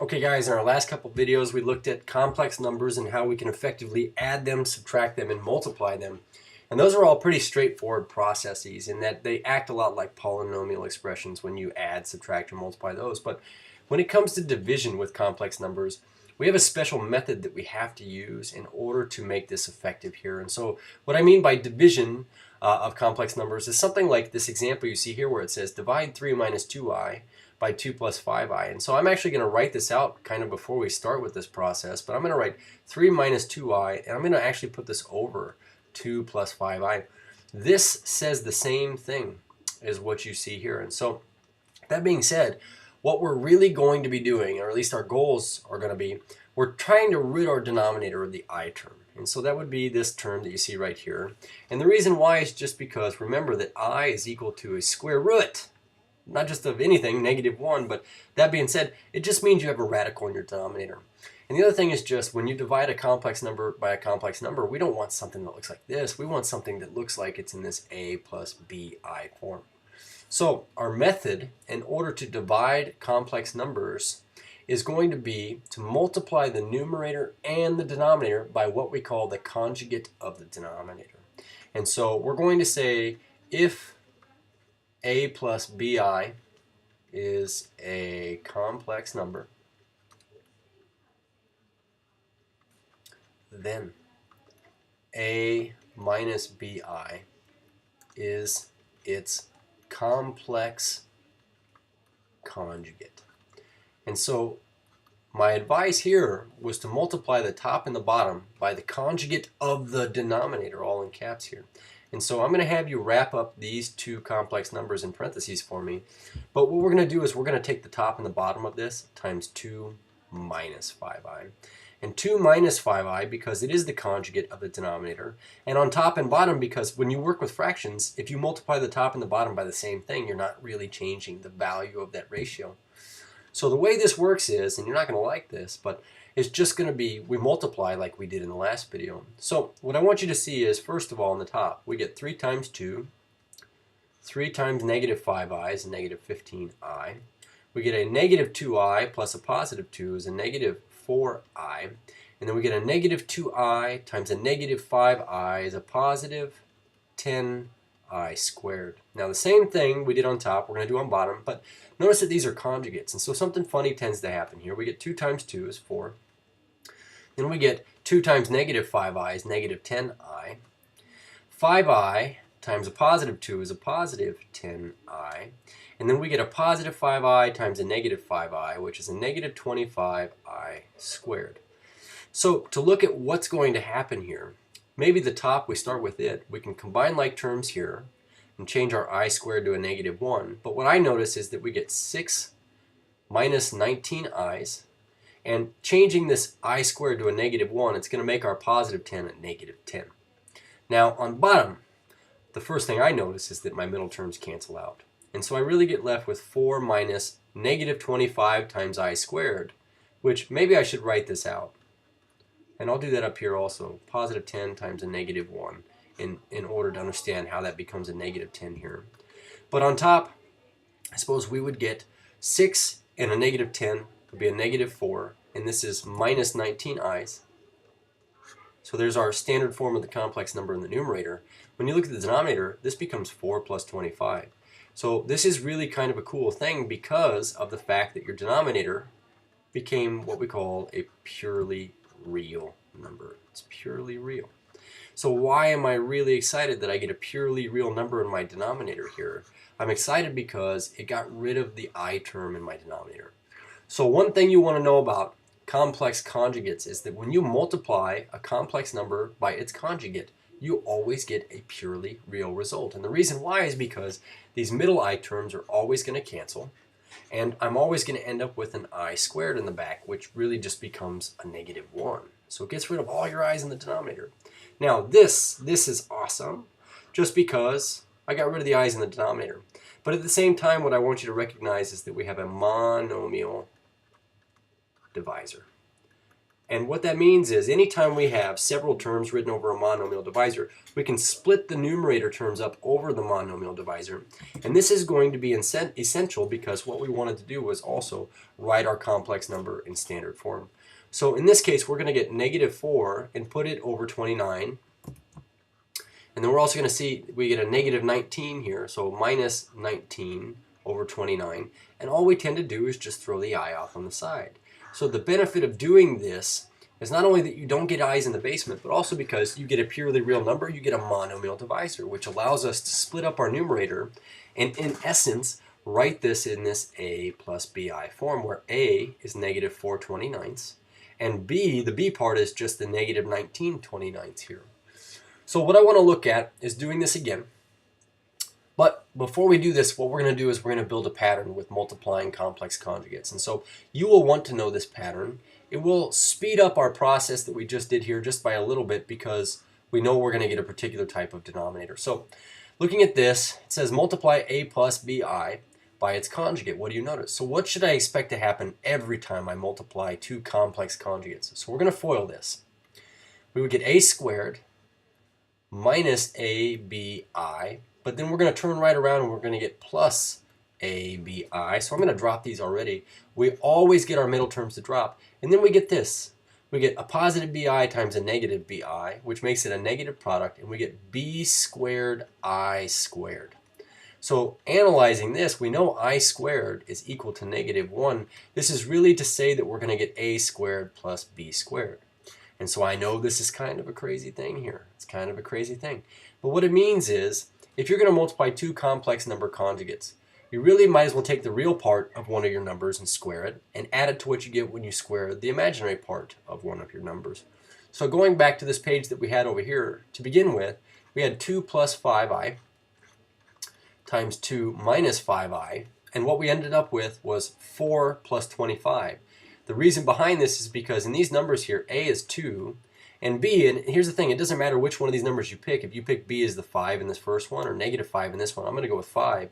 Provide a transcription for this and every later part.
Okay guys, in our last couple videos we looked at complex numbers and how we can effectively add them, subtract them, and multiply them. And those are all pretty straightforward processes in that they act a lot like polynomial expressions when you add, subtract, or multiply those. But when it comes to division with complex numbers, we have a special method that we have to use in order to make this effective here. And so what I mean by division of complex numbers is something like this example you see here where it says divide 3 minus 2i by 2 plus 5i. And so I'm actually going to write this out kind of before we start with this process, but I'm going to write 3 minus 2i, and I'm going to actually put this over 2 plus 5i. This says the same thing as what you see here. And so that being said, what we're really going to be doing, or at least our goals are going to be, we're trying to rid our denominator of the I term. And so that would be this term that you see right here. And the reason why is just because, remember that I is equal to a square root, not just of anything, -1, but that being said, it just means you have a radical in your denominator. And the other thing is just when you divide a complex number by a complex number, we don't want something that looks like this. We want something that looks like it's in this a plus bi form. So our method in order to divide complex numbers is going to be to multiply the numerator and the denominator by what we call the conjugate of the denominator. And so we're going to say if a plus bi is a complex number, then a minus bi is its complex conjugate. And so my advice here was to multiply the top and the bottom by the conjugate of the denominator, all in caps here. And so I'm going to have you wrap up these two complex numbers in parentheses for me. But what we're going to do is we're going to take the top and the bottom of this times 2 minus 5i. And 2 minus 5i because it is the conjugate of the denominator. And on top and bottom because when you work with fractions, if you multiply the top and the bottom by the same thing, you're not really changing the value of that ratio. So the way this works is, and you're not going to like this, but it's just going to be, we multiply like we did in the last video. So what I want you to see is, first of all, on the top, we get 3 times 2. 3 times -5i is -15i. We get a -2i plus a positive 2 is a -4i. And then we get a -2i times a -5i is a positive 10i squared. Now the same thing we did on top, we're going to do on bottom, but notice that these are conjugates, and so something funny tends to happen here. We get 2 times 2 is 4. Then we get 2 times -5i is -10i. 5i times a positive 2 is a positive 10i. And then we get a positive 5i times a -5i, which is a -25i squared. So to look at what's going to happen here, maybe the top, we start with it. We can combine like terms here and change our I squared to a -1. But what I notice is that we get 6 minus 19i's. And changing this I squared to a -1, it's going to make our positive 10 a -10. Now on bottom, the first thing I notice is that my middle terms cancel out. And so I really get left with 4 minus -25 times I squared, which maybe I should write this out. And I'll do that up here also, positive 10 times a -1 in order to understand how that becomes a -10 here. But on top, I suppose we would get 6 and a -10 would be a -4, and this is minus 19i's. So there's our standard form of the complex number in the numerator. When you look at the denominator, this becomes 4 plus 25. So this is really kind of a cool thing because of the fact that your denominator became what we call a purely real number. It's purely real. So why am I really excited that I get a purely real number in my denominator here? I'm excited because it got rid of the I term in my denominator. So one thing you want to know about complex conjugates is that when you multiply a complex number by its conjugate, you always get a purely real result. And the reason why is because these middle I terms are always going to cancel. And I'm always going to end up with an I squared in the back, which really just becomes a -1. So it gets rid of all your i's in the denominator. Now this is awesome just because I got rid of the i's in the denominator. But at the same time, what I want you to recognize is that we have a monomial divisor. And what that means is anytime we have several terms written over a monomial divisor, we can split the numerator terms up over the monomial divisor. And this is going to be essential because what we wanted to do was also write our complex number in standard form. So in this case, we're going to get -4 and put it over 29. And then we're also going to see we get a -19 here, so minus 19 over 29. And all we tend to do is just throw the I off on the side. So the benefit of doing this is not only that you don't get i's in the basement, but also because you get a purely real number, you get a monomial divisor, which allows us to split up our numerator and in essence write this in this a plus bi form, where a is -4/29 and b, the b part, is just the -19/29 here. So what I want to look at is doing this again. But before we do this, what we're going to do is we're going to build a pattern with multiplying complex conjugates. And so you will want to know this pattern. It will speed up our process that we just did here just by a little bit because we know we're going to get a particular type of denominator. So looking at this, it says multiply a plus bi by its conjugate. What do you notice? So what should I expect to happen every time I multiply two complex conjugates? So we're going to FOIL this. We would get a squared minus abi, but then we're going to turn right around and we're going to get plus abi. So I'm going to drop these already. We always get our middle terms to drop. And then we get this. We get a positive bi times a negative bi, which makes it a negative product. And we get b squared I squared. So analyzing this, we know I squared is equal to -1. This is really to say that we're going to get a squared plus b squared. And so I know this is kind of a crazy thing here. It's kind of a crazy thing. But what it means is, if you're going to multiply two complex number conjugates, you really might as well take the real part of one of your numbers and square it, and add it to what you get when you square the imaginary part of one of your numbers. So going back to this page that we had over here, to begin with, we had 2 plus 5i times 2 minus 5i, and what we ended up with was 4 plus 25. The reason behind this is because in these numbers here, a is 2, and b, and here's the thing, it doesn't matter which one of these numbers you pick. If you pick b as the 5 in this first one or -5 in this one, I'm going to go with 5.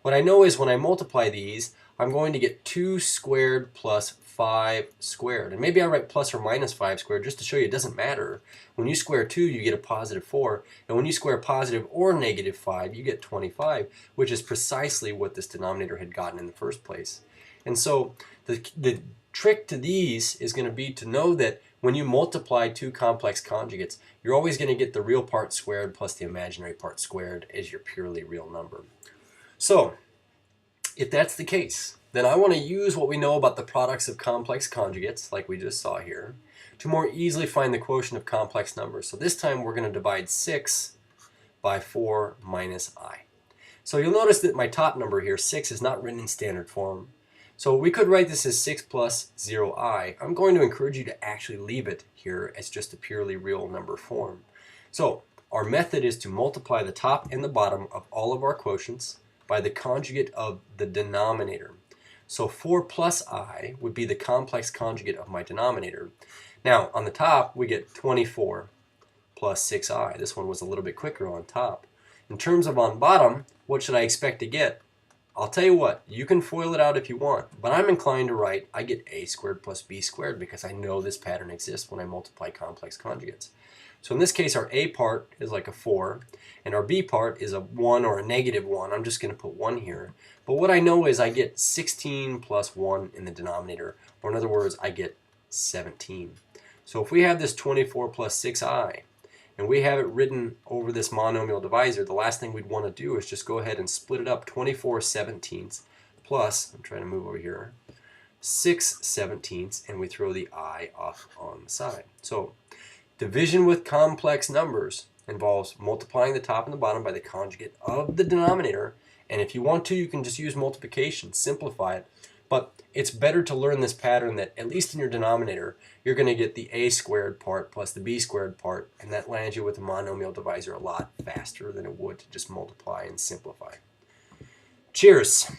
What I know is when I multiply these, I'm going to get 2 squared plus 5 squared. And maybe I write plus or minus 5 squared just to show you it doesn't matter. When you square 2, you get a positive 4. And when you square positive or -5, you get 25, which is precisely what this denominator had gotten in the first place. And so the trick to these is going to be to know that when you multiply two complex conjugates, you're always going to get the real part squared plus the imaginary part squared as your purely real number. So if that's the case, then I want to use what we know about the products of complex conjugates, like we just saw here, to more easily find the quotient of complex numbers. So this time we're going to divide 6 by 4 minus I. So you'll notice that my top number here, 6, is not written in standard form. So we could write this as 6 plus 0i. I'm going to encourage you to actually leave it here as just a purely real number form. So our method is to multiply the top and the bottom of all of our quotients by the conjugate of the denominator. So 4 plus I would be the complex conjugate of my denominator. Now on the top we get 24 plus 6i. This one was a little bit quicker on top. In terms of on bottom, what should I expect to get? I'll tell you what, you can FOIL it out if you want, but I'm inclined to write I get a squared plus b squared because I know this pattern exists when I multiply complex conjugates. So in this case, our a part is like a 4, and our b part is a 1 or a -1. I'm just going to put 1 here. But what I know is I get 16 plus 1 in the denominator, or in other words, I get 17. So if we have this 24 plus 6i, and we have it written over this monomial divisor, the last thing we'd want to do is just go ahead and split it up 24/17 plus, I'm trying to move over here, 6/17, and we throw the I off on the side. So division with complex numbers involves multiplying the top and the bottom by the conjugate of the denominator, and if you want to, you can just use multiplication, simplify it. But it's better to learn this pattern that, at least in your denominator, you're going to get the a squared part plus the b squared part, and that lands you with a monomial divisor a lot faster than it would to just multiply and simplify. Cheers!